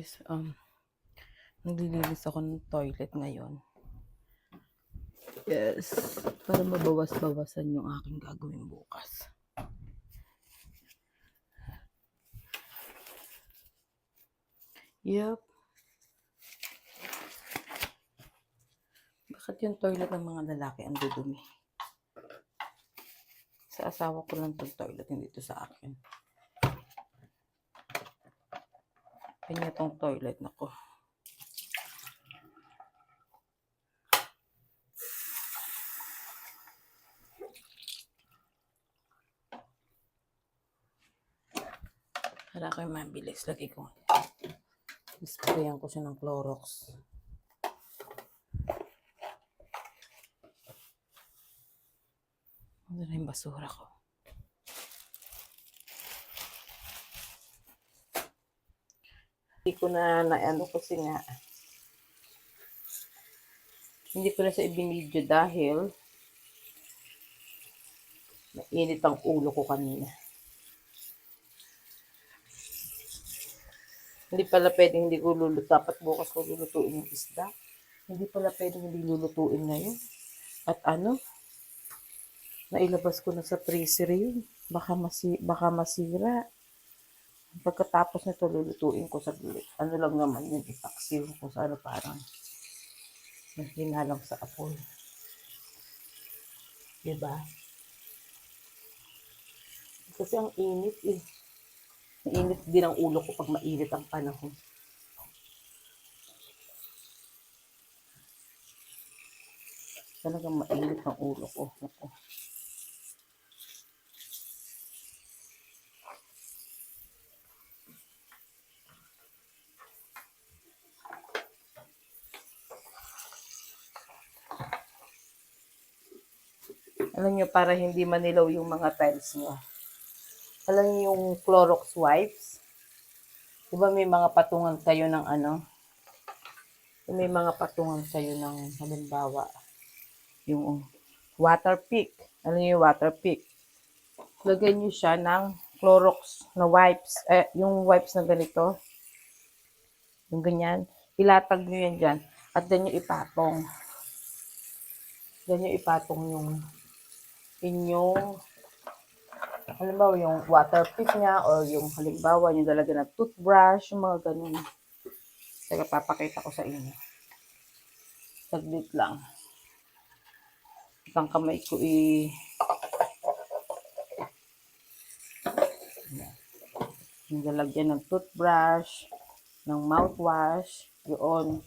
guys, naglilinis ako ng toilet ngayon. Yes, para mabawas-bawasan yung aking gagawin bukas. Yep. Bakit yung toilet ng mga lalaki ang dudumi? Sa asawa ko lang itong toilet, hindi ito sa akin. Kanya itong toilet na ko. Para ko yung mabilis. Lagi ko. Sprayan ko siya ng Clorox. Ano na yung basura ko? Hindi ko na ano kasi nga. Hindi ko na sa ibinidyo dahil mainit ang ulo ko kanina. Hindi pala pwedeng hindi ko lulutuin. Dapat bukas ko lulutuin yung isda. Hindi pala pwedeng hindi lulutuin ngayon. At nailabas ko na sa freezer yun. Baka masira. Pagkatapos nito, lulutuin ko sa bilit. Ano lang naman yun, ipaksiw ko sa parang hinalang sa apoy. Diba? Kasi ang init eh. Mainit din ang ulo ko pag mainit ang panahon. Talagang mainit ang ulo ko. Ako. Alam nyo, para hindi manilaw yung mga tiles nyo. Alam nyo yung Clorox wipes? Diba may mga patungan kayo ng may mga patungan kayo ng halimbawa, yung water pick. Alam nyo yung water pick? Lagyan nyo siya ng Clorox na wipes. Yung wipes na ganito. Yung ganyan. Ilatag nyo yan dyan. At then nyo ipatong. Then nyo ipatong yung inyong halimbawa yung water pick niya or yung halimbawa yung dalaga na toothbrush, yung mga ganun. Teka, papakita ko sa inyo. Saglit lang. Itang kamay ko yung lalagyan ng toothbrush, ng mouthwash, yun.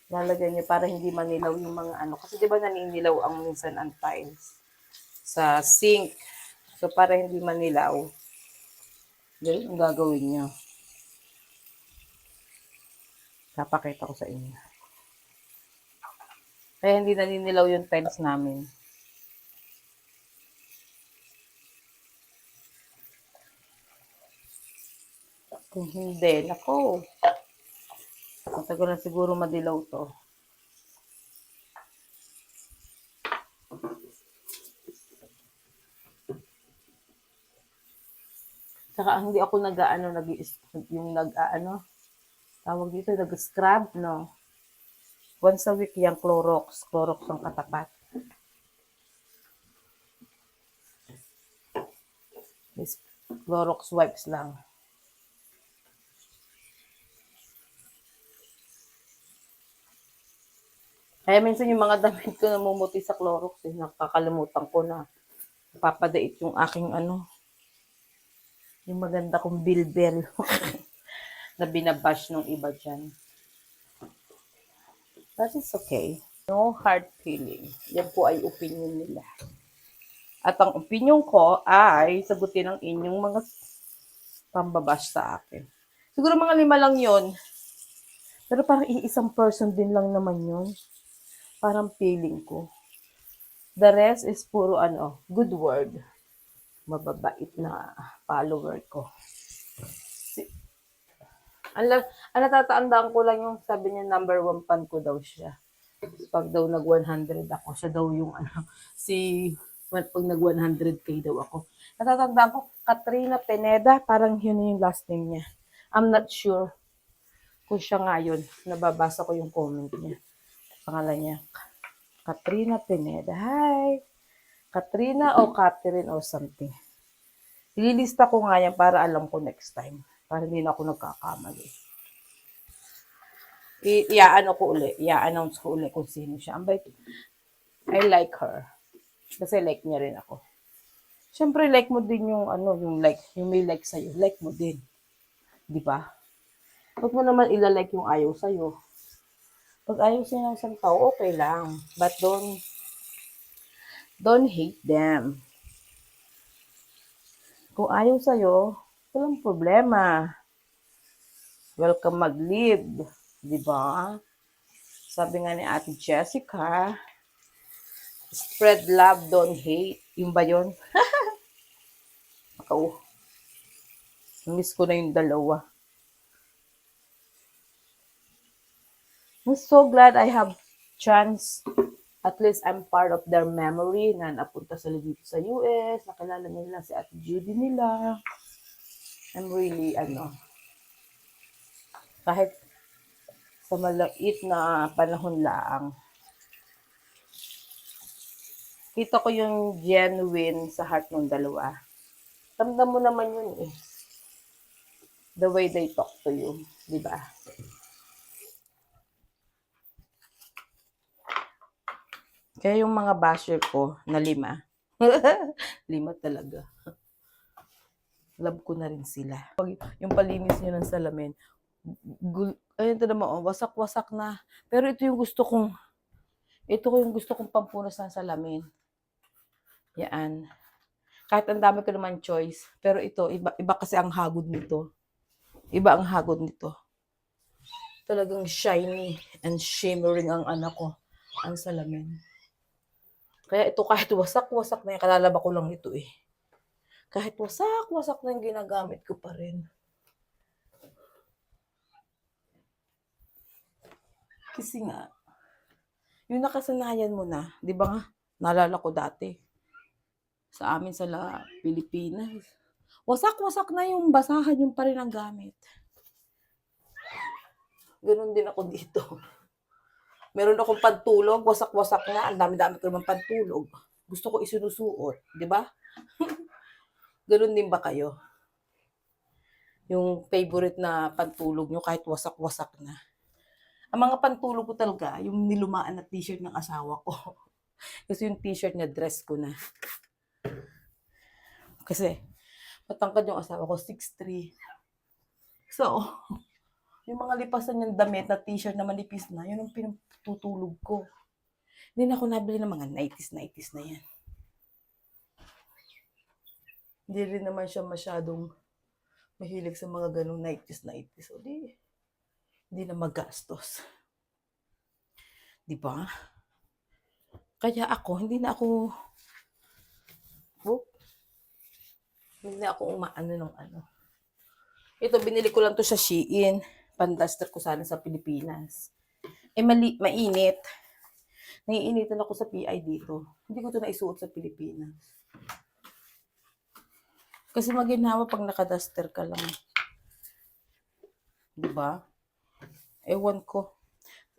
Lalagyan niyo para hindi manilaw yung mga kasi diba naninilaw ang minsan ang tiles sa sink. So para hindi manilaw, ganyan ang gagawin niyo. Papakita ko sa inyo. Kaya hindi naninilaw yung tiles namin. Kung hindi, nako. Matagal na siguro madilaw to. Saka hindi ako tawag dito, nag-scrub, no? Once a week yung Clorox ang katapat. This Clorox wipes lang. Kaya minsan yung mga damit ko namumuti sa Clorox, nakakalimutan ko na papadait yung aking yung maganda kong bilbel na binabash ng iba dyan. But it's okay. No hard feeling. Yan po ay opinion nila. At ang opinion ko ay sagutin ang inyong mga pambabash sa akin. Siguro mga 5 lang yon. Pero parang iisang person din lang naman yon. Parang feeling ko. The rest is puro good word. Mababait na follower ko. Natatandaan ko lang yung sabi niya number 1 fan ko daw siya. Pag daw nag 100 ako, siya daw yung si Pag nag 100K daw ako. Natatandaan ko, Katrina Pineda, parang yun yung last name niya. I'm not sure kung siya nga yun. Nababasa ko yung comment niya. Pangalan niya, Katrina Pineda. Hi! Katrina o Catherine or something. Ililista ko nga yan para alam ko next time. Para hindi na ako nagkakamali. I-announce ko uli kung sino siya. I like her. Kasi like niya rin ako. Siyempre, like mo din yung yung may like sa'yo. Like mo din. Di ba? Huwag mo naman ilalike yung ayaw sa'yo. Pag ayaw sa'yo ng isang tao, okay lang. But don't hate them. Kung ayaw sa'yo, walang problema. Welcome mag-live. Di ba? Sabi nga ni Ate Jessica, spread love, don't hate. Yung ba yun? Ako. Miss ko na yung dalawa. I'm so glad I have chance. At least I'm part of their memory na napunta sila dito sa US. Nakilala nila si Ate Judy nila. I'm really, kahit sa malait na panahon lang, kita ko yung genuine sa heart ng dalawa. Ramdam mo naman yun eh. The way they talk to you. Di ba? Kaya yung mga basher ko na 5. 5 talaga. Love ko na rin sila. Yung palinis nyo ng salamin. Ayun, ito naman, wasak-wasak na. Pero ito yung gusto kong pampunas ng salamin. Yan. Kahit ang dami ko naman choice. Pero ito, iba kasi ang hagod nito. Iba ang hagod nito. Talagang shiny and shimmering ang ang salamin. Kaya ito kahit wasak-wasak na yan, kalalaba ko lang ito eh. Kahit wasak-wasak na yung ginagamit ko pa rin. Kasi nga, yung nakasanayan mo na, di ba nga, naalala ko dati, sa amin sa Pilipinas, wasak-wasak na yung basahan yung pa rin ang gamit. Ganun din ako dito. Meron akong pantulog, wasak-wasak na, ang dami-dami ko naman pantulog. Gusto ko isinusuot, di ba? Ganun din ba kayo? Yung favorite na pantulog nyo kahit wasak-wasak na. Ang mga pantulog ko talaga, yung nilumaan na t-shirt ng asawa ko. Kasi yung t-shirt niya, dress ko na. Kasi, matangkad yung asawa ko, 6'3". So, yung mga lipasan niyang damit na t-shirt na manipis na, yun ang pinatutulog ko. Hindi na ako nabili ng mga 90s na yan. Hindi rin naman siya masyadong mahilig sa mga ganong 90s. So, hindi na magastos. Diba? Kaya ako, hindi na ako umaano ng ano. Ito, binili ko lang to sa Shein. Panduster ko sana sa Pilipinas. Mainit. Naiinitan ako sa PI dito. Hindi ko to naisuot sa Pilipinas. Kasi maginawa pag nakaduster ka lang. Diba? Ewan ko.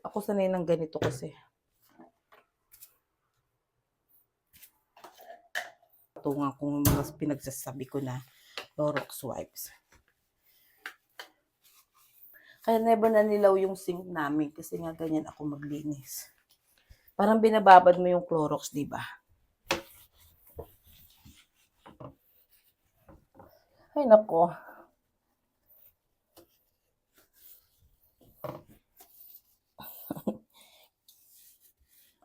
Ako sanay ng ganito kasi. Patungan kong mga pinagsasabi ko na Clorox wipes. Kaya never na nilaw yung sink namin kasi nga ganyan ako maglinis. Parang binababad mo yung Clorox, di ba? Ay nako.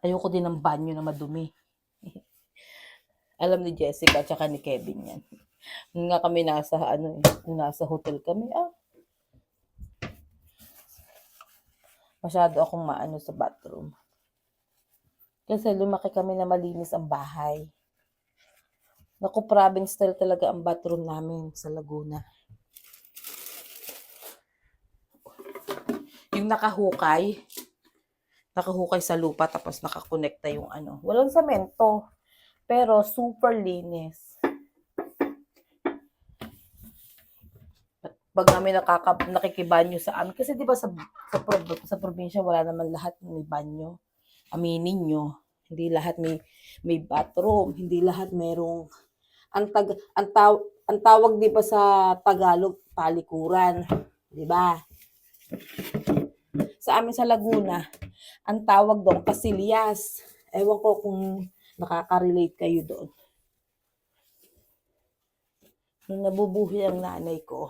Ayoko din ng banyo na madumi. Alam ni Jessica at saka ni Kevin yan. Nung nga kami nasa hotel kami, masyado akong maano sa bathroom. Kasi lumaki kami na malinis ang bahay. Naku, province style talaga ang bathroom namin sa Laguna. Yung nakahukay sa lupa tapos nakakonekta yung walang semento. Pero super linis. Pag namin nakikibanyo sa amin, kasi di ba sa probinsya wala naman lahat may banyo. Aminin nyo, hindi lahat may bathroom, hindi lahat merong ang tawag di ba sa Tagalog palikuran, di ba? Sa amin sa Laguna, ang tawag doon kasilyas. Ewan ko kung nakaka-relate kayo doon. Nung nabubuhay ang nanay ko,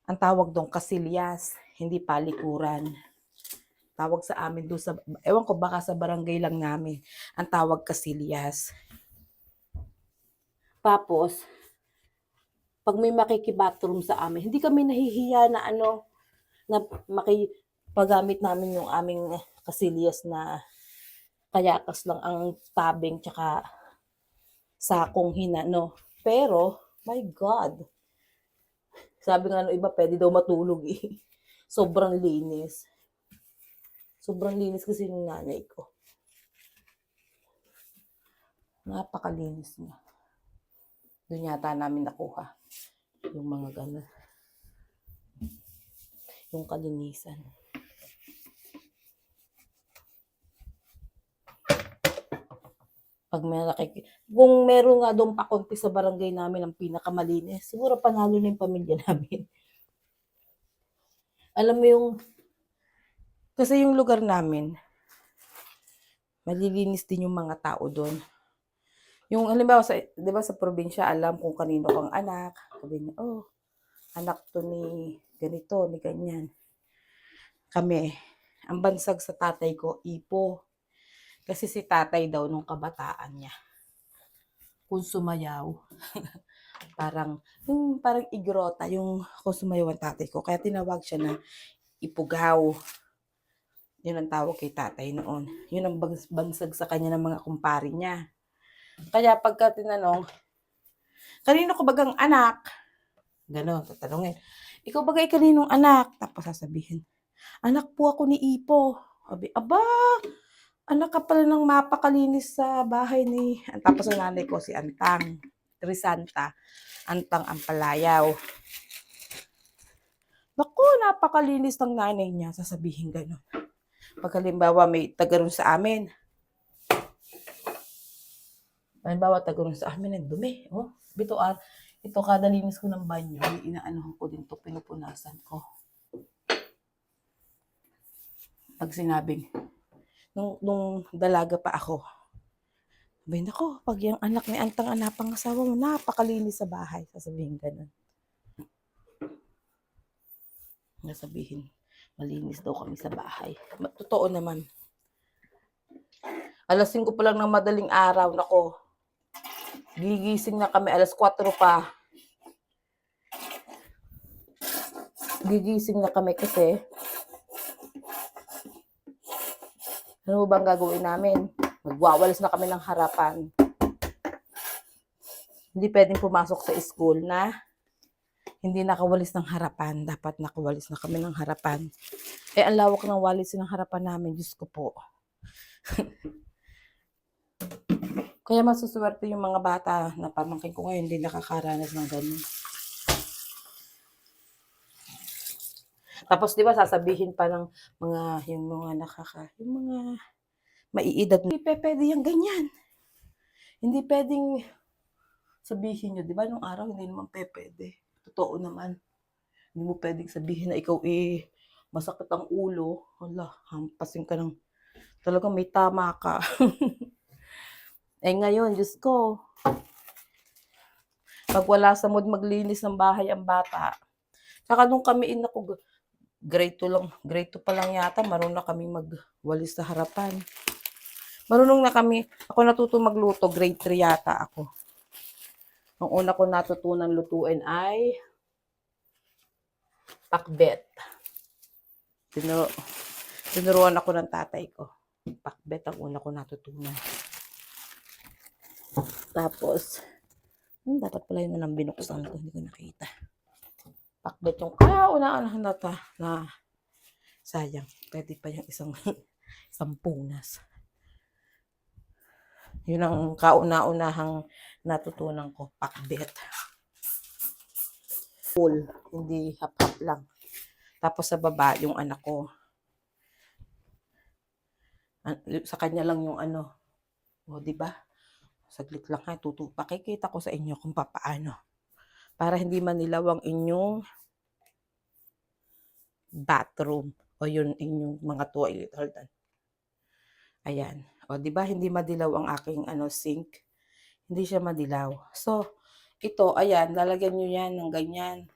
ang tawag doon kasilyas, hindi palikuran. Tawag sa amin doon sa, ewan ko baka sa barangay lang namin, ang tawag kasilyas. Tapos, pag may makikibathroom sa amin, hindi kami nahihiya na na makipagamit namin yung aming kasilyas na kayakas lang ang tabing tsaka sakong hinano. Pero, my God, sabi nga ng iba, pwede daw matulog eh. Sobrang linis. Sobrang linis kasi ng nanay ko. Napakalinis niya. Doon yata namin nakuha yung mga gano'n. Yung kalinisan. Pag may kung meron nga doon pakunti sa barangay namin ang pinakamalinis, siguro panalo na yung pamilya namin. Alam mo yung, kasi yung lugar namin, malilinis din yung mga tao doon. Yung halimbawa, di ba sa probinsya, alam kung kanino kang anak. Sabi niya, oh, anak to ni ganito, ni ganyan. Kami, ang bansag sa tatay ko, Ipo. Kasi si tatay daw nung kabataan niya, kung sumayaw, parang igrota yung kung sumayaw ang tatay ko. Kaya tinawag siya na Ipugaw. Yun ang tawag kay tatay noon. Yun ang bansag sa kanya ng mga kumpari niya. Kaya pagka tinanong, kanino ko bagang anak? Ganon, tatanungin. Ikaw bagay kaninong anak? Tapos sasabihin, anak po ako ni Ipo. Sabi, aba, anak ka pala ng mapakalinis sa bahay ni... Tapos ang nanay ko si Antang, Trisanta, Antang Ampalayaw. Naku, napakalinis ng nanay niya, sasabihin ganon. Pag halimbawa may tagaroon sa amin, halimbawa tagaroon sa amin, ang dumi. Oh, ito kada linis ko ng banyo, inaanohan ko din to, pinupunasan ko. Pag sinabing, nung dalaga pa ako, sabihin ako, pag yung anak ni Antang anapang asawa mo, napakalinis sa bahay. Sasabihin ganun. Nasabihin, malinis daw kami sa bahay. Totoo naman. Alas 5 pa lang ng madaling araw, nako. Gigising na kami, alas 4 pa. Gigising na kami kasi ano bang gagawin namin? Magwawalis na kami ng harapan. Hindi pwedeng pumasok sa school na hindi nakawalis ng harapan. Dapat nakawalis na kami ng harapan. Eh, ang lawak ng walis ng harapan namin. Diyos ko po. Kaya masuswerte yung mga bata na pamangkin ko ngayon, hindi nakakaranas ng ganun. Tapos, di ba, sasabihin pa ng yung mga maiidad. Hindi pwede yung ganyan. Hindi pwedeng sabihin nyo, di ba, nung araw, hindi naman pwede. Totoo naman. Hindi mo pwedeng sabihin na ikaw masakit ang ulo. Hala, hampasin ka ng, talagang may tama ka. Eh ngayon, Diyos ko, pag wala sa mood maglinis ng bahay ang bata, saka nung kami grade 2 pa lang yata, marunong na kami magwalis sa harapan. Marunong na kami, ako natuto magluto, grade 3 yata ako. Ang una ko natutunan lutuin ay pakbet. Tinuruan ako ng tatay ko. Pakbet ang una ko natutunan. Tapos, dapat pala yun na nang binuksan ko, hindi ko nakita. Pakbet yung kauna-unahan na sayang. Pwede pa yung isang punas. Yun ang kauna-unahang natutunan ko, pakbet. Full, hindi hap-hap lang. Tapos sa baba, yung anak ko. Sa kanya lang yung ano. O, diba? Saglit lang ha, pakikita ko sa inyo kung paano. Para hindi manilaw ang inyong bathroom o yun inyong mga toilet. Hold on. Ayan. O, diba hindi madilaw ang aking sink? Hindi siya madilaw. So, ito, ayan, lalagyan nyo yan ng ganyan.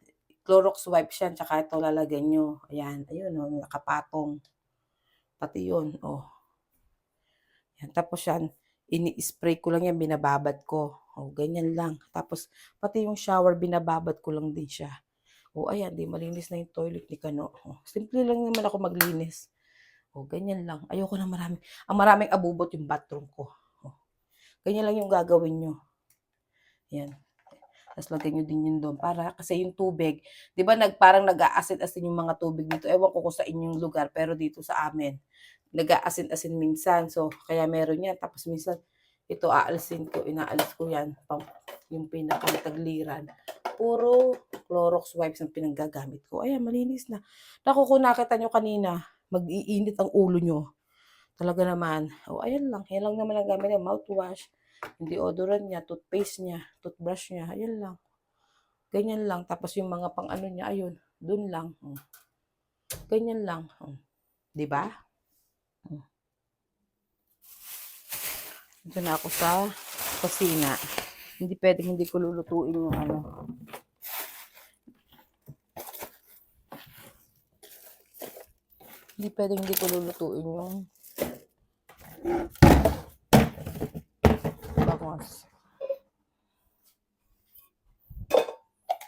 Clorox wipes yan, tsaka ito lalagyan nyo. Ayan, ayun o, nakapatong. Pati yun, o. Yan, tapos yan, ini-spray ko lang yan, binababad ko. O, ganyan lang. Tapos, pati yung shower, binababad ko lang din siya. O, ayan, di malinis na yung toilet ni Kano. O, simple lang naman ako maglinis. O, ganyan lang. Ayoko na marami. Ang maraming abubot yung bathroom ko. O, ganyan lang yung gagawin nyo. Yan. Tapos lagyan nyo din yun doon. Para, kasi yung tubig, di ba parang nag-aasin-asin yung mga tubig dito. Ewan ko kung sa inyong lugar, pero dito sa amin, nag-aasin-asin minsan. So, kaya meron yan. Tapos minsan, ito aalisin ko, inaalis ko yan. Yung pinakatagliran. Puro Clorox wipes ang pinanggagamit ko. Ayan, malinis na. Naku, kung nakita nyo kanina, mag-iinit ang ulo nyo. Talaga naman. O, ayan lang. Yan lang naman ang gamit niya. Mouthwash. Yung deodorant niya, toothpaste niya, toothbrush niya. Ayan lang. Ganyan lang. Tapos yung mga pang ano niya, ayun. Dun lang. Ganyan lang. Diba? Dito na ako sa kusina. Hindi pwedeng hindi ko lulutuin yung ano. Hindi pwedeng hindi ko lulutuin yung bangos.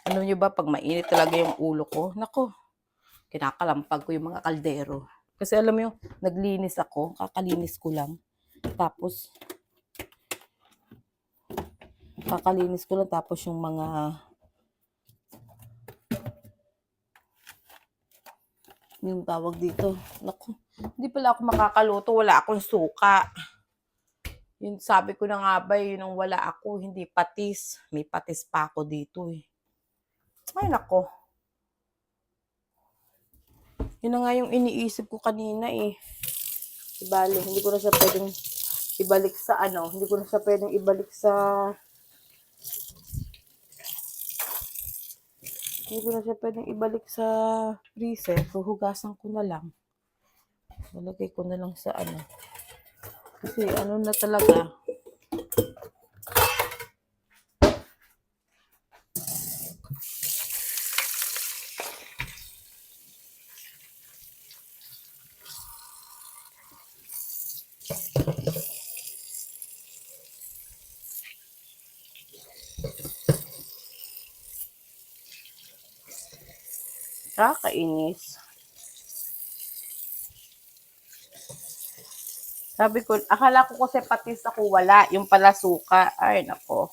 Ano nyo ba, pag mainit talaga yung ulo ko, nako, kinakalampag ko yung mga kaldero. Kasi alam mo yung, naglinis ako, kakalinis ko lang. Tapos, yung mga, yung tawag dito, nako, hindi pala ako makakaluto, wala akong suka. Yun, sabi ko na nga ba, yun ang wala ako, hindi patis. May patis pa ako dito eh. Ay, nako. Yun na nga yung iniisip ko kanina eh. Ibalik, hindi ko na siya pwedeng ibalik sa ano, hindi ko na siya pwedeng ibalik sa freezer. So, hugasan ko na lang. Nalagay ko na lang sa ano. Kasi ano na talaga. Kainis. Sabi ko, akala ko kasi patis ako wala. Yung pala suka. Ay, nako.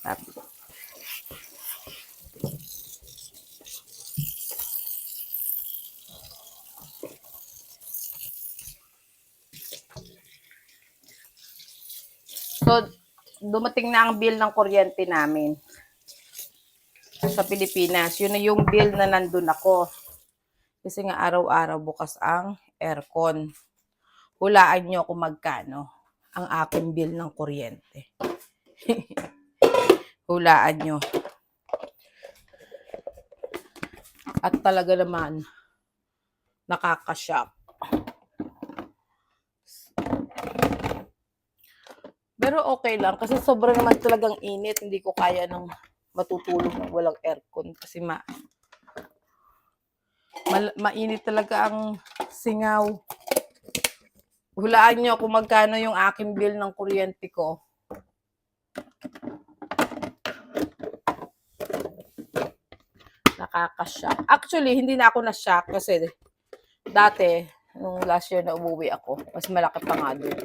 Sabi ko. So, dumating na ang bill ng kuryente namin sa Pilipinas. Yun na yung bill na nandun ako. Kasi nga araw-araw bukas ang aircon. Hulaan nyo kung magkano ang aking bill ng kuryente. Hulaan nyo. At talaga naman, nakakashock. Pero okay lang kasi sobrang naman talagang init. Hindi ko kaya ng matutulog ng walang aircon kasi mainit talaga ang singaw. Hulaan nyo kung magkano yung aking bill ng kuryente ko. Nakaka-shock. Actually, hindi na ako na-shock kasi dati, nung last year na umuwi ako, mas malaki pa nga doon.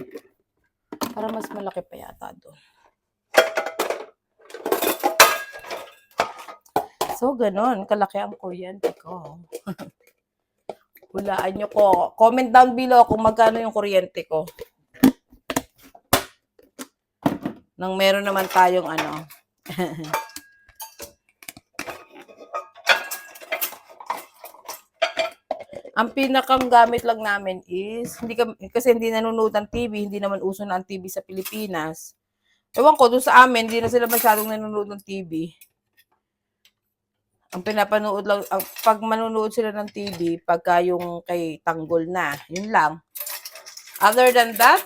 Para mas malaki pa yata doon. So, ganon. Kalaki ang kuryente ko. Hulaan nyo ko. Comment down below kung magkano yung kuryente ko. Nang meron naman tayong ano. Ang pinakang gamit lang namin is, kasi hindi nanonood ng TV, hindi naman uso na ang TV sa Pilipinas. Ewan ko, dun sa amin, hindi na sila masyadong nanonood ng TV. Ang pinapanood lang, pag manonood sila ng TV, pagka yung kay Tanggol na, yun lang. Other than that,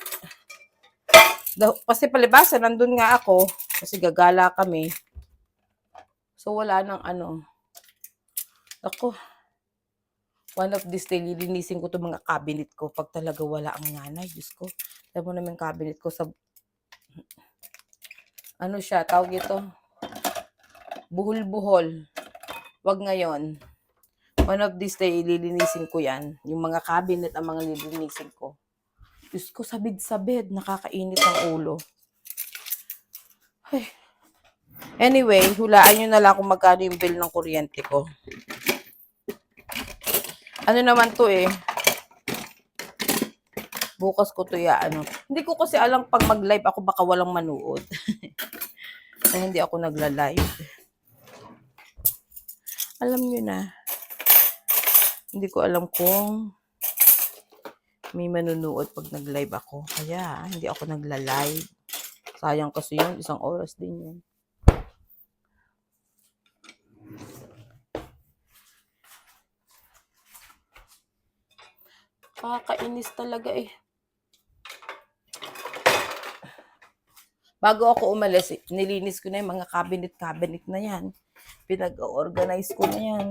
kasi palibasa, nandun nga ako, kasi gagala kami. So, wala nang ano. Ako, one of these day, lilinisin ko itong mga cabinet ko pag talaga wala ang nanay. Diyos ko, alam mo naman cabinet ko sa, ano siya, tawag ito, buhol-buhol. Wag ngayon. One of these day, lilinisin ko yan. Yung mga cabinet ang mga lilinisin ko. Diyos ko, sabid-sabid, nakakainit ang ulo. Ay. Anyway, hulaan nyo na lang kung magkano yung bill ng kuryente ko. Ano naman to eh. Bukas ko to ano. Hindi ko kasi alam pag mag-live ako baka walang manood. Kaya hindi ako nagla-live. Alam nyo na. Hindi ko alam kung may manunood pag nag-live ako. Kaya hindi ako nagla-live. Sayang kasi yun. 1 oras din yun. Kakainis talaga eh. Bago ako umalis, nilinis ko na yung mga cabinet na yan. Pinag-organize ko na yan.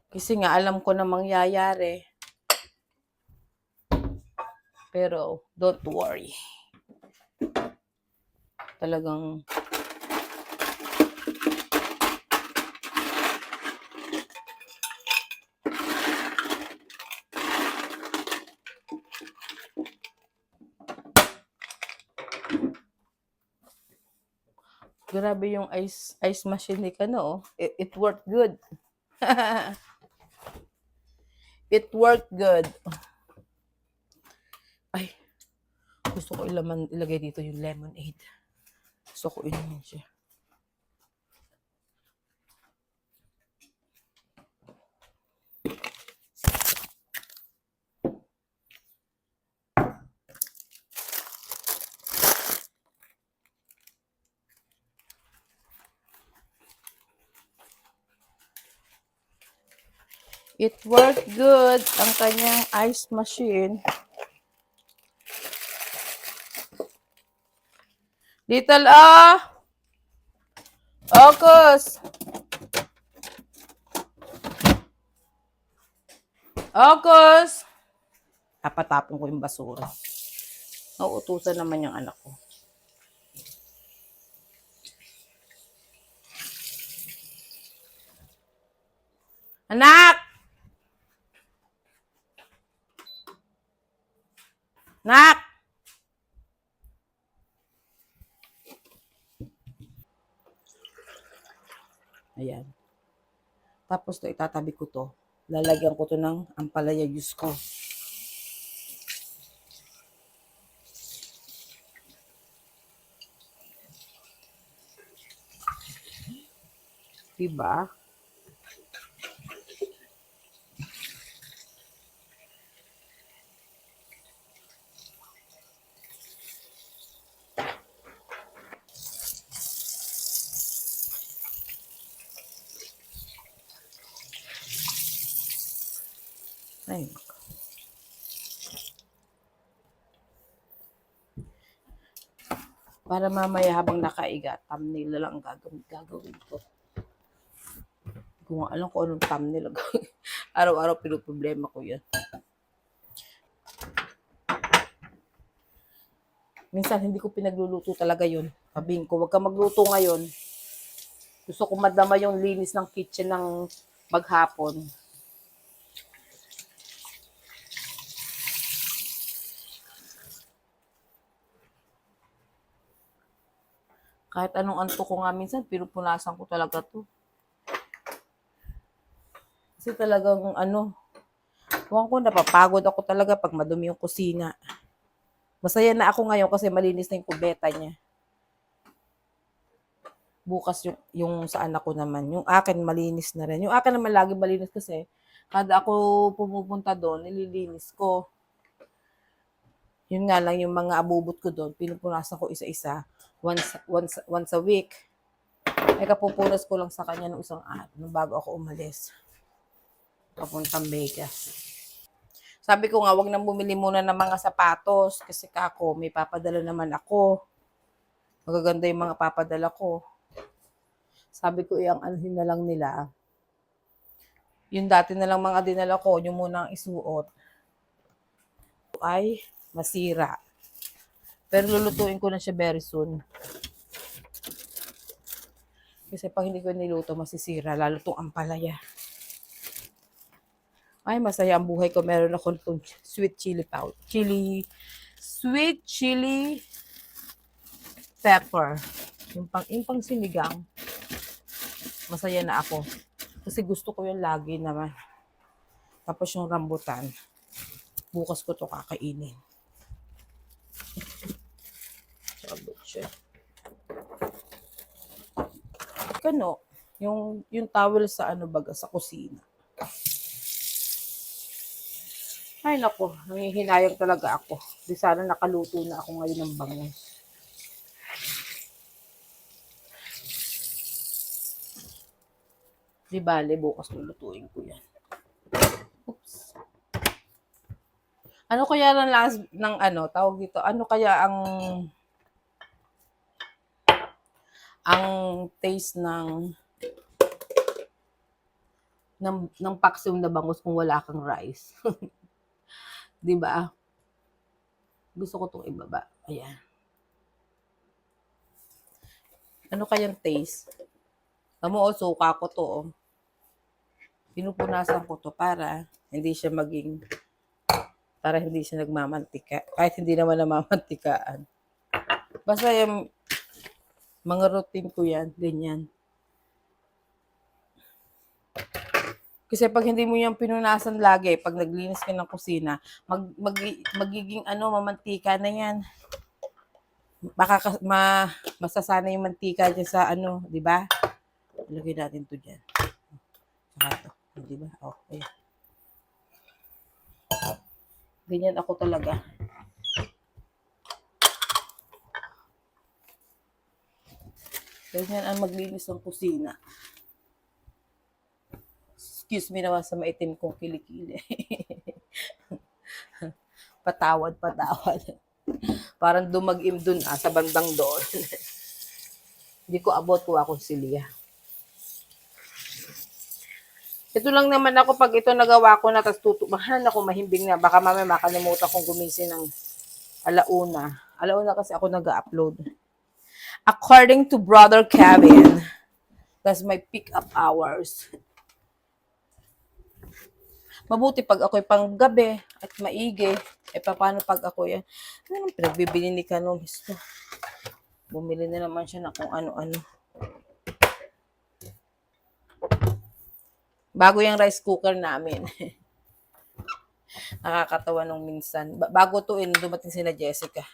Kasi nga, alam ko na mangyayari. Pero, don't worry. Talagang grabe yung ice machine ni Kano. It worked good. It worked good. Ay, gusto ko ilagay dito yung lemonade. Gusto ko inumin siya. It worked good ang kanyang ice machine. Little Ocus! Ocus! Napatapon ko yung basura. Nauutusan naman yung anak ko. Anak! Nak! Ayan. Tapos to itatabi ko to. Lalagyan ko to ng ampalaya juice ko. Diba? Ay, para mamaya habang nakaiga, thumbnail na lang gagawin ko. Kung alam ko anong thumbnail gagawin. Araw-araw pinoproblema ko yan. Minsan hindi ko pinagluluto talaga yun. Sabihin ko, wag ka magluto ngayon. Gusto ko madama yung linis ng kitchen ng maghapon. Kahit anong antok ko nga minsan, pinupunasan ko talaga to. Kasi talagang Huwag ko, napapagod ako talaga pag madumi yung kusina. Masaya na ako ngayon kasi malinis na yung kubeta niya. Bukas yung sa anak ko naman. Yung akin malinis na rin. Yung akin naman lagi malinis kasi kada ako pumupunta doon, nililinis ko. Yun nga lang yung mga abubot ko doon, pinupunasan ko isa-isa once a week. Ay kapupunas ko lang sa kanya ng isang araw bago ako umalis. Papuntang Vegas. Sabi ko nga, wag nang bumili muna ng mga sapatos kasi kako, may papadala naman ako. Magaganda yung mga papadala ko. Sabi ko, ang anuhin na lang nila. Yung dati na lang mga dinala ko, yung muna ang isuot. Ay masira. Pero lulutuin ko na siya very soon. Kasi pag hindi ko niluto, masisira. Lalo itong ampalaya. Ay, masaya ang buhay ko. Meron ako itong sweet chili powder. Sweet chili pepper. Yung pang sinigang. Masaya na ako. Kasi gusto ko yung lagi naman. Tapos yung rambutan. Bukas ko to kakainin. Sabot siya. Kano, yung towel sa baga sa kusina. Ay nako, nangihinayang talaga ako. Di sana nakaluto na ako ngayon ng bangus. Di bale, bukas lulutuin ko yan. Oops. Ano kaya lang last ng tawag dito, ano kaya ang taste ng paksiw na bangus kung wala kang rice. 'Di ba? Gusto ko 'tong ibaba. Ayan. Ano kayang taste? Tamo o suka ko 'to. Oh. Pinupunasan ko 'to para hindi siya nagmamantika. Kahit hindi naman namamantikaan. Basta yung mga routine ko yan, ganyan. Kasi pag hindi mo yan pinunasan lagi, pag naglinis ka ng kusina, magiging mamantika na yan. Baka masasana yung mantika dyan sa di ba? Ilagay natin to dyan. Saka to, di ba? Okay. Ganyan ako talaga. Ganyan ang maglinis ng kusina. Excuse me naman sa maitim kong kilikili. Patawad. Parang dumag-im dun sa bandang doon. Hindi ko abot ko akong silya. Ito lang naman ako pag ito nagawa ko na, tapos tutumahan ako mahimbing na. Baka mamaya makalimutan kong gumising ng alauna. Alauna kasi ako nag-upload. According to Brother Kevin, that's my pick-up hours. Mabuti pag ako'y panggabi at maigi. Paano pag ako yan? Ano naman pinagbibili ni Kanomis to? Bumili na naman siya na kung ano-ano. Bago yung rice cooker namin. Nakakatawa nung minsan. Bago to dumating si na Jessica.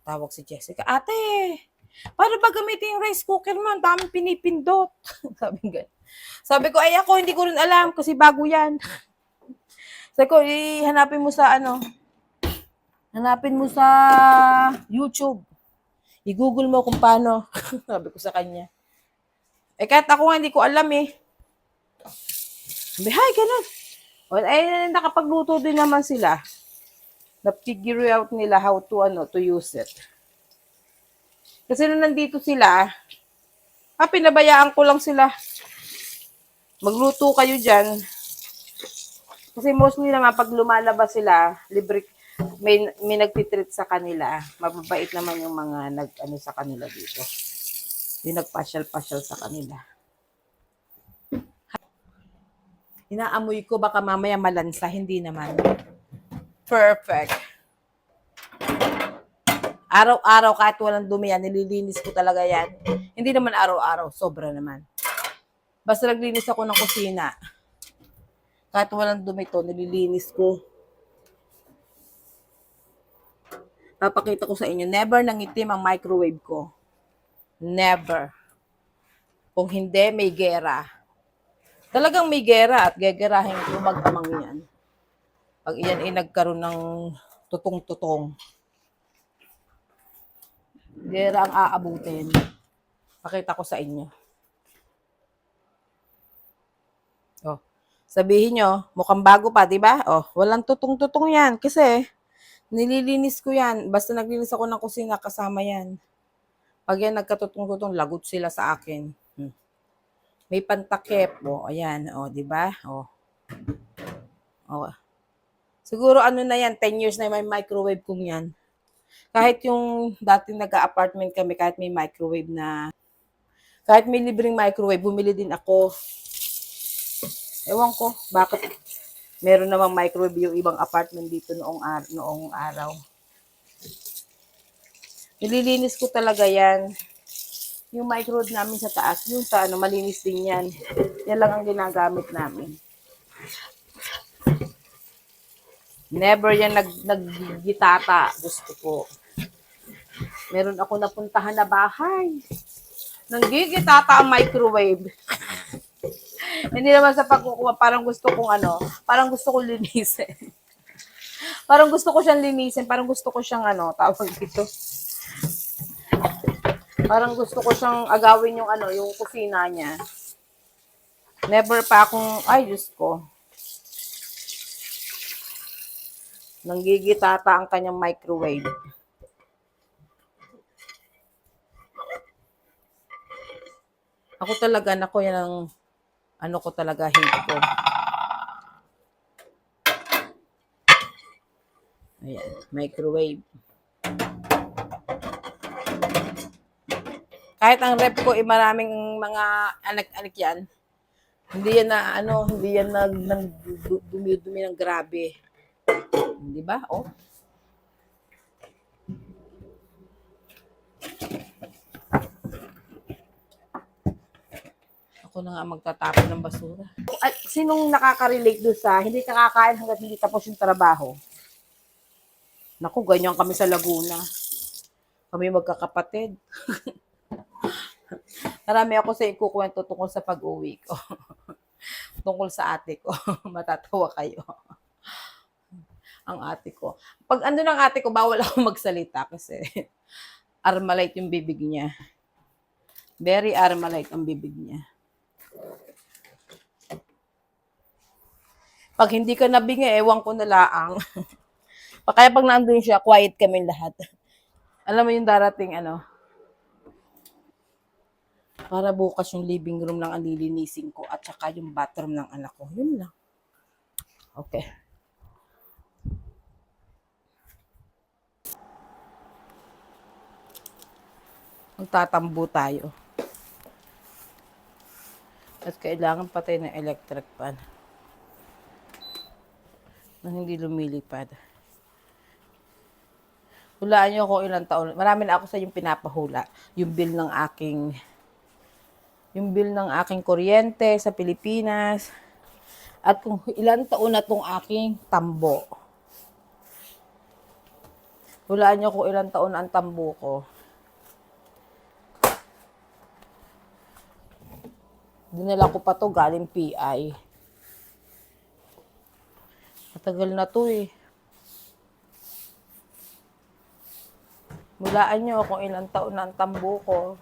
Tawag si Jessica, ate, paano ba gamitin yung rice cooker mo? Ang daming pinipindot. Sabi ko, ay ako, hindi ko rin alam kasi bago yan. Sabi ko, hanapin mo sa YouTube. I-google mo kung paano. Sabi ko sa kanya. Kahit ako nga hindi ko alam Sabi, hi, ganun. Nakapagluto din naman sila. Na-figure out nila how to use it. Kasi nung nandito sila, pinabayaan ko lang sila. Magluto kayo dyan. Kasi mostly naman, pag lumalabas sila, libre, may nagtitreat sa kanila. Mababait naman yung mga sa kanila dito. Yung nagpasyal-pasyal sa kanila. Inaamoy ko, baka mamaya malansa. Hindi naman. Perfect. Araw-araw, kahit walang dumi yan, nililinis ko talaga yan. Hindi naman araw-araw, sobra naman. Basta naglinis ako ng kusina. Kahit walang dumi to, nililinis ko. Papakita ko sa inyo, never nangitim ang microwave ko. Never. Kung hindi, may gera. Talagang may gera at gegerahin ko mag-amang yan. Pag iyan ay nagkaroon ng tutong-tutong. Gera ang aabutin. Pakita ko sa inyo. Oh. Sabihin nyo, mukhang bago pa, di ba? Oh, walang tutong-tutong yan. Kasi, nililinis ko yan. Basta naglinis ako ng kusina, kasama yan. Pag yan nagkatutong-tutong, lagot sila sa akin. May pantakip. Oh, ayan. Oh, di ba? Oh. Oh. Siguro ano na yan, 10 years na may microwave kong yan. Kahit yung dati nag-apartment kami, kahit may microwave na, kahit may libreng microwave, bumili din ako. Ewan ko, bakit meron namang microwave yung ibang apartment dito noong araw. Nililinis ko talaga yan. Yung microwave namin sa taas, yung sa malinis din yan. Yan lang ang ginagamit namin. Never yan naggitata. Gusto ko. Meron ako napuntahan na bahay. Nanggigitata ang microwave. Hindi naman sa pagkukuha, parang gusto kong linisin. Parang gusto ko siyang linisin, parang gusto ko siyang tawag dito. Parang gusto ko siyang agawin yung kusina niya. Never pa akong, ay Diyos ko. Nanggigitata ang kanyang microwave. Ako talaga, yan ang ko talaga, hate ko. Ayan, microwave. Kahit ang rep ko, maraming mga anak-anak yan. Hindi yan dumi-dumi ng grabe. Di ba? Oh. Ako na nga magtatapon ng basura. At sinong nakaka-relate doon sa hindi ka kakain hanggat hindi tapos yung trabaho? Naku, ganyan kami sa Laguna. Kami magkakapatid. Marami ako sa ikukwento tungkol sa pag-uwi ko. Tungkol sa ate ko. Matatawa kayo. Ang ate ko. Pag ng ate ko, bawal ako magsalita kasi Armalite yung bibig niya. Very Armalite ang bibig niya. Pag hindi ka nabingi, ewan ko na laang. Kaya pag nandun siya, quiet kami lahat. Alam mo yung darating para bukas yung living room lang ang lilinisin ko at saka yung bathroom ng anak ko. Yun lang. Okay. Magtatambo tayo. At kailangan patay ng electric fan na hindi lumilipad. Hulaan niyo kung ilang taon. Marami na ako sa yung pinapahula. Yung bill ng aking kuryente sa Pilipinas. At kung ilang taon na tong aking tambo. Hulaan niyo kung ilang taon na ang tambo ko. Dinala ko pa to galing PI. Matagal na to eh. Hulaan nyo kung ilang taon na ang tambo ko.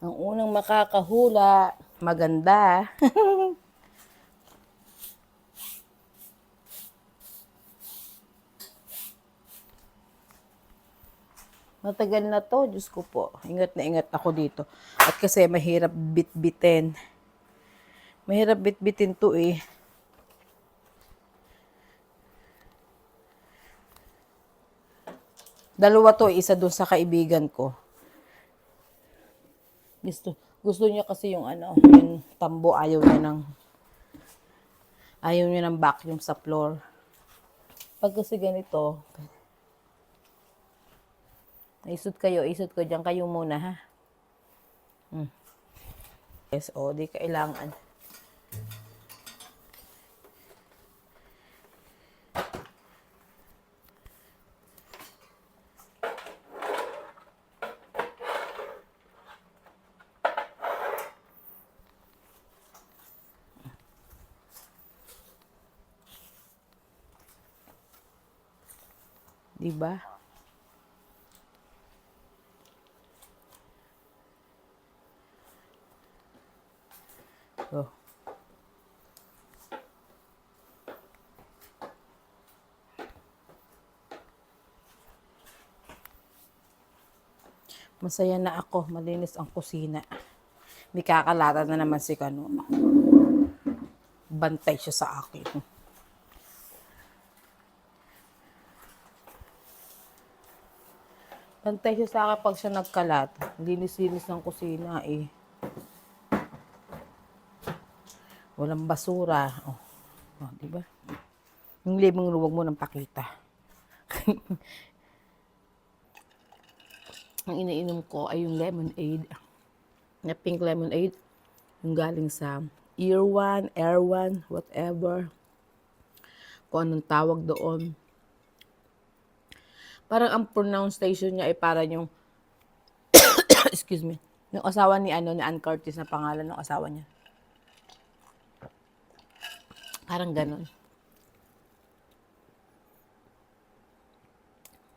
Ang unang makakahula, maganda. Matagal na to, Diyos ko po. Ingat na ingat ako dito. At kasi mahirap bitbitin. Mahirap bitbitin to eh. Dalawa to, isa doon sa kaibigan ko. Gusto niya kasi yung yung tambo, ayaw niya ng Ayaw nyo ng vacuum sa floor. Pag kasi ganito, isot ko, dyan kayo muna ha. Yes, o, di kailangan. Diba? Oh. Masaya na ako, malinis ang kusina. Hindi kakalata na naman si Kano. Bantay siya sa akin. Bantay siya sa akin pag siya nagkalat. Linis-linis ng kusina eh. Walang basura. Oh, diba? Yung living room, huwag mo nang pakita. Ang iniinom ko ay yung lemonade. Na pink lemonade. Yung galing sa Erwan, whatever. Kung anong tawag doon. Parang ang pronunciation niya ay parang yung excuse me. Yung asawa ni Ann Curtis na pangalan ng asawa niya. Parang ganun.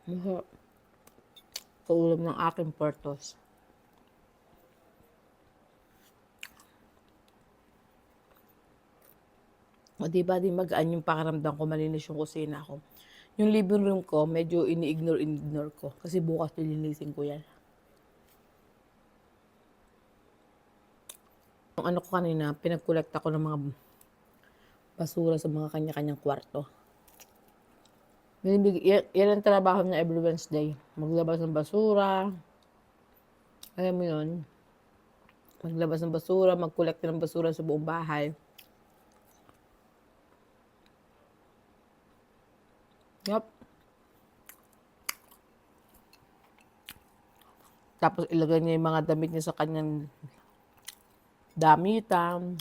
Masarap. Kaulam ng aking portos. O diba, di magaan yung pakaramdam ko, malinis yung kusina ko. Yung living room ko, medyo ini-ignore ko. Kasi bukas nilinisin ko yan. Yung ano ko kanina, pinagkolekta ko ng mga basura sa mga kanya-kanyang kwarto. Yan ang trabaho niya every Wednesday. Maglabas ng basura. Alam mo yun? Maglabas ng basura, magkolekta ng basura sa buong bahay. Yup. Tapos ilagay niya yung mga damit niya sa kanyang damitan.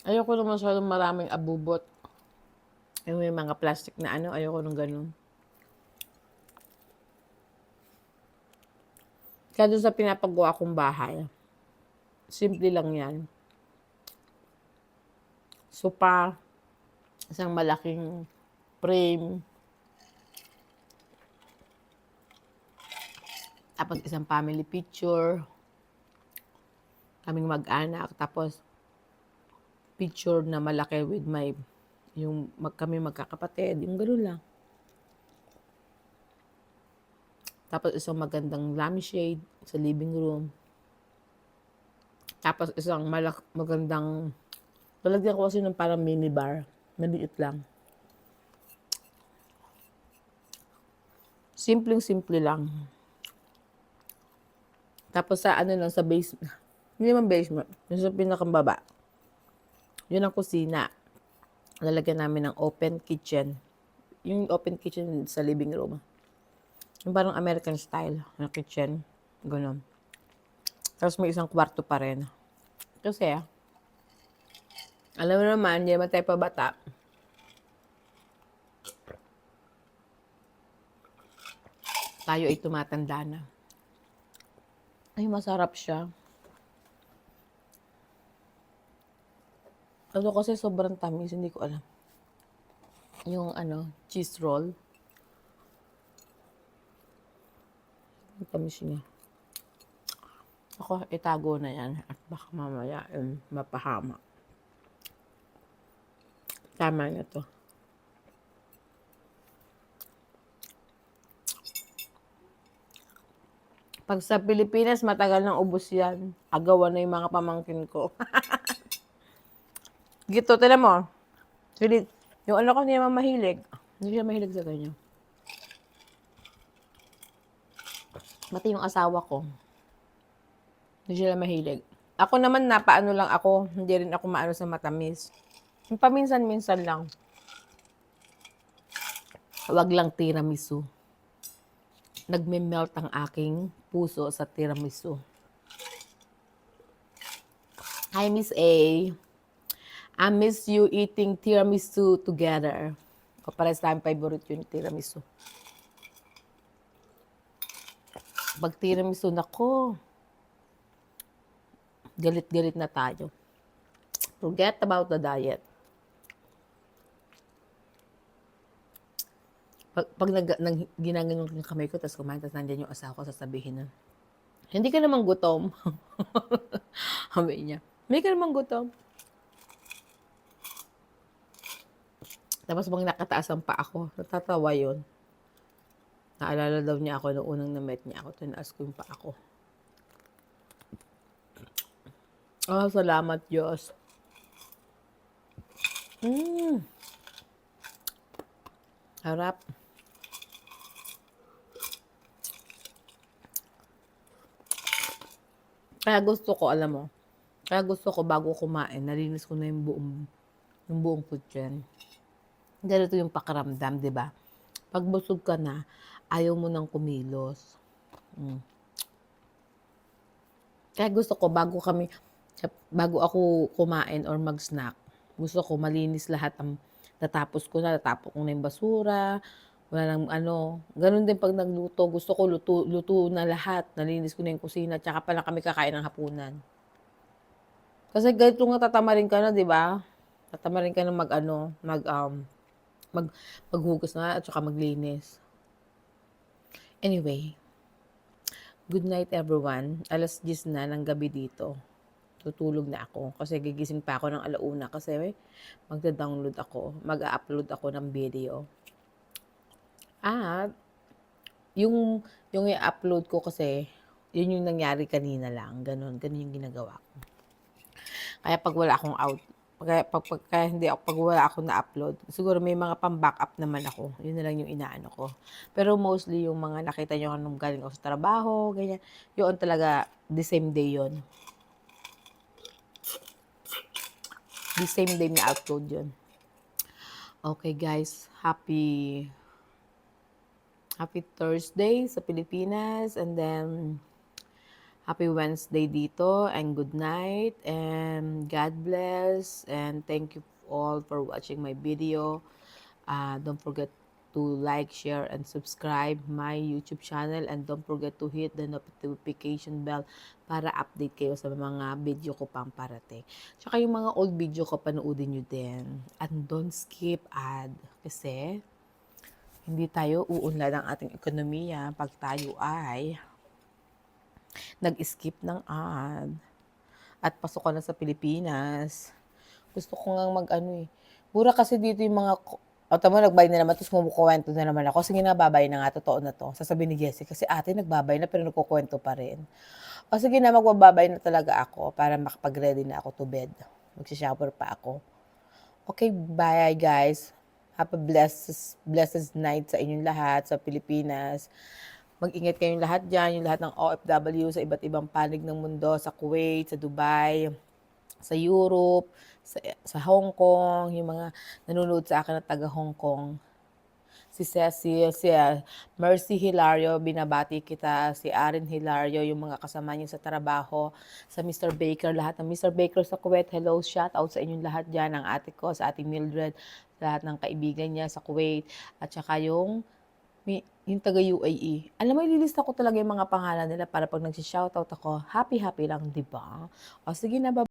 Ayoko naman masyadong maraming abubot. Yung may mga plastic na ano, ayoko nung ganun. Kaya doon sa pinapagawa kong bahay, simple lang yan. Sopa, isang malaking frame, tapos isang family picture, kaming mag-anak, tapos picture na malaki with kami magkakapatid, yung gano'n lang. Tapos isang magandang lampshade sa living room. Tapos isang magandang, talagyan ko kasi ng parang minibar, maliit lang. Simpleng-simple lang. Tapos sa sa basement, hindi naman basement, yung sa pinakambaba, yun ang kusina. Lalagyan namin ng open kitchen. Yung open kitchen sa living room. Yung parang American style na kitchen. Ganun. Tapos may isang kwarto pa rin. Kasi, alam mo naman, hindi naman tayo pabata. Tayo ay tumatanda na. Ay, masarap siya. Ano kasi sobrang tamis, hindi ko alam. Yung cheese roll. Ang tamis niya. Ako, itago na yan. At baka mamaya mapahama. Tama na to. Pag sa Pilipinas, matagal nang ubos yan. Agawan na yung mga pamangkin ko. Gito, tila mo. Sulit. Yung ko hindi naman mahilig. Hindi siya mahilig sa ganyan. Mati yung asawa ko. Hindi sila mahilig. Ako naman napaano lang ako, hindi rin ako maano sa matamis. Yung paminsan-minsan lang. Wag lang tiramisu. Nagme-melt ang aking puso sa tiramisu. Hi, Miss A. I miss you eating tiramisu together. O pares tayong favorite yun, tiramisu. Pag tiramisu, nako, galit-galit na tayo. Forget about the diet. Pag ginaganyan yung kamay ko, tapos kumain, tapos nandiyan yung asawa ko, sasabihin na, hindi ka naman gutom. Sabi niya, hindi ka naman gutom. Tapos bang nakataas ang pa ako, natatawa yun. Naalala daw niya ako nung unang na-met niya ako, tinaas ko yung pa ako. Salamat Diyos. Harap. Kaya gusto ko, alam mo, bago kumain, nalinis ko na yung buong food chain. Ganito yung pakiramdam, di ba? Pag busog ka na, ayaw mo nang kumilos. Kaya gusto ko, bago ako kumain or mag-snack, gusto ko malinis lahat ang natapos ko na yung basura, wala nang ganun din pag nagluto, gusto ko luto na lahat, nalinis ko na yung kusina, tsaka pala kami kakain ng hapunan. Kasi ganito nga tatamarin ka na, di ba? Tatamarin ka na maghugas na at saka maglinis. Anyway, good night everyone. 10:00 na ng gabi dito. Tutulog na ako kasi gigising pa ako ng 1:00 kasi mag-upload ako ng video. At yung i-upload ko kasi, yun yung nangyari kanina lang. Ganun yung ginagawa ko. Kaya pag wala akong pag wala akong na-upload, siguro may mga pang-backup naman ako. Yun na lang yung inaano ko. Pero mostly yung mga nakita nyo nung galing ako sa trabaho, ganyan, yun talaga, the same day yun. The same day na upload yun. Okay guys, happy Thursday sa Pilipinas, and then happy Wednesday dito, and good night, and God bless, and thank you all for watching my video. Don't forget to like, share, and subscribe my YouTube channel, and don't forget to hit the notification bell para update kayo sa mga video ko pang parating. Tsaka yung mga old video ko, panoodin nyo din. And don't skip ad, kasi hindi tayo uunlad ang ating ekonomiya pag tayo ay nag-skip ng ad at pasok ka na sa Pilipinas. Gusto ko nga mura kasi dito yung mga, tama, nagbay na naman, tapos kumukwento na naman ako. Sige na, babay na nga, totoo na to. Sasabihin ni Jessie, kasi ate, nagbabay na, pero nagkukwento pa rin. O sige na, magbabay na talaga ako para makapag-ready na ako to bed. Magsishower pa ako. Okay, bye guys. Have a blessed night sa inyong lahat sa Pilipinas. Mag-ingat kayong lahat dyan, yung lahat ng OFW sa iba't ibang panig ng mundo, sa Kuwait, sa Dubai, sa Europe, sa Hong Kong, yung mga nanonood sa akin na taga Hong Kong. Si Cecil, si Mercy Hilario, binabati kita, si Aaron Hilario, yung mga kasama niyo sa trabaho, sa Mr. Baker, lahat ng Mr. Baker sa Kuwait, hello, shout out sa inyong lahat dyan, ang ate ko, sa ating Mildred, lahat ng kaibigan niya sa Kuwait, at saka yung taga UAE. Alam mo, ililista ko talaga yung mga pangalan nila para pag nagsishoutout ako, happy lang, di ba? O sige na, bye.